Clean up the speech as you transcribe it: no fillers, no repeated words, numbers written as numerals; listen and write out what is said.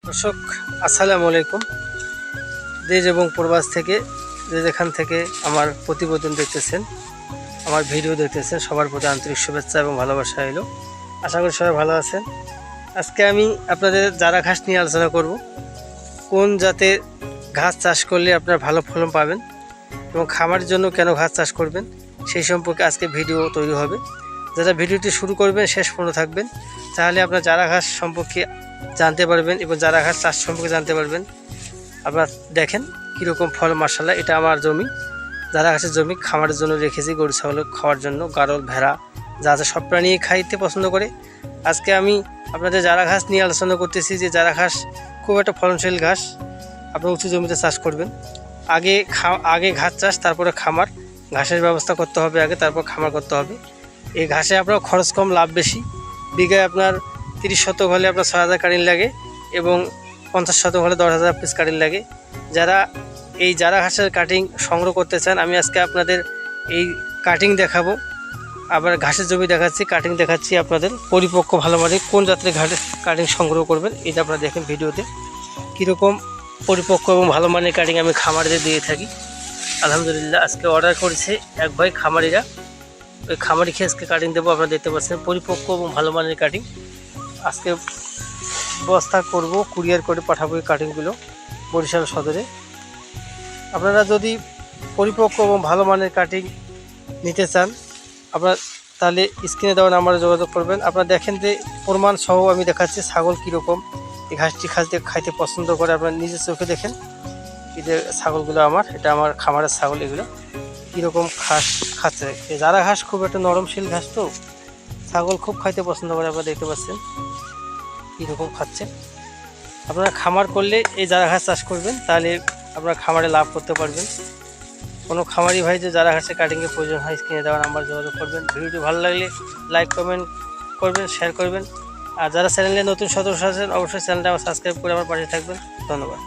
দর্শক আসসালামু আলাইকুম। দেশ এবং প্রবাস থেকে যে যেখান থেকে আমার প্রতিবেদন দেখতেছেন, আমার ভিডিও দেখতেছেন, সবার প্রতি আন্তরিক শুভেচ্ছা এবং ভালোবাসা এলো। আশা করি সবাই ভালো আছেন। আজকে আমি আপনাদের জারা ঘাস নিয়ে আলোচনা করব। কোন জাতের ঘাস চাষ করলে আপনার ভালো ফলন পাবেন এবং খামারের জন্য কেন ঘাস চাষ করবেন সেই সম্পর্কে আজকে ভিডিও তৈরি হবে। যারা ভিডিওটি শুরু করবেন শেষ পর্যন্ত থাকবেন, তাহলে আপনার জারা ঘাস সম্পর্কে জানতে পারবেন এবং জারা ঘাস চাষ সম্পর্কে জানতে পারবেন। আপনার দেখেন কীরকম ফল, মাশাআল্লাহ। এটা আমার জমি, জারা ঘাসের জমি, খামারের জন্য রেখেছি, গরু ছাগল খাওয়ার জন্য, গারল ভেড়া যা যা সব প্রাণী খাইতে পছন্দ করে। আজকে আমি আপনাদের জারা ঘাস নিয়ে আলোচনা করতেছি যে জারা ঘাস খুব একটা ফলনশীল ঘাস। আপনার উঁচু জমিতে চাষ করবেন। আগে ঘাস চাষ, তারপরে খামার। ঘাসের ব্যবস্থা করতে হবে আগে, তারপর খামার করতে হবে। এই ঘাসে আপনার খরচ কম, লাভ বেশি। বিঘায় আপনার 30 শতক হলে আপনার 6,000 কাটিং লাগে এবং 50 শতক হলে 10,000 পিস কাটিং লাগে। যারা এই জারা ঘাসের কাটিং সংগ্রহ করতে চান, আমি আজকে আপনাদের এই কাটিং দেখাবো। আবার ঘাসের জমি দেখাচ্ছি, কাটিং দেখাচ্ছি আপনাদের। পরিপক্ক ভালো মানের কোন জাতের ঘাসের কাটিং সংগ্রহ করবেন এটা আপনারা দেখেন ভিডিওতে। কীরকম পরিপক্ক এবং ভালো মানের কাটিং আমি খামারিদের দিয়ে থাকি। আলহামদুলিল্লাহ আজকে অর্ডার করেছে এক ভাই খামারিরা, ওই খামারি খেয়ে আজকে কাটিং দেবো। আপনারা দেখতে পাচ্ছেন পরিপক্ক এবং ভালো মানের কাটিং। আজকে বস্তা করব, কুরিয়ার করে পাঠাবো এই কাটিংগুলো বরিশাল সদরে। আপনারা যদি পরিপক্ক এবং ভালো মানের কাটিং নিতে চান, আপনারা তাহলে স্ক্রিনে দেওয়া নাম্বারে যোগাযোগ করবেন। আপনারা দেখেন যে প্রমাণ সহ আমি দেখাচ্ছি ছাগল কীরকম এই ঘাসটি খাইতে পছন্দ করে। আপনারা নিজের চোখে দেখেন। এই যে ছাগলগুলো আমার, এটা আমার খামারের ছাগল। এগুলো কীরকম ঘাস খাচ্ছে। এই জারা ঘাস খুব একটা নরমশীল ঘাস, তো ছাগল খুব খাইতে পছন্দ করে। আপনারা দেখতে পাচ্ছেন কীরকম খাচ্ছে। আপনারা খামার করলে এই জারা ঘাস চাষ করবেন, তাহলে আপনারা খামারে লাভ করতে পারবেন। কোনো খামারি ভাই যে জারা ঘাসের কাটিংয়ের প্রয়োজন হয়, স্ক্রিনে দেওয়া নাম্বার যোগাযোগ করবেন। ভিডিওটি ভালো লাগলে লাইক কমেন্ট করবেন, শেয়ার করবেন। আর যারা চ্যানেলে নতুন সদস্য আছেন অবশ্যই চ্যানেলটা সাবস্ক্রাইব করে আমার পাশে থাকবেন। ধন্যবাদ।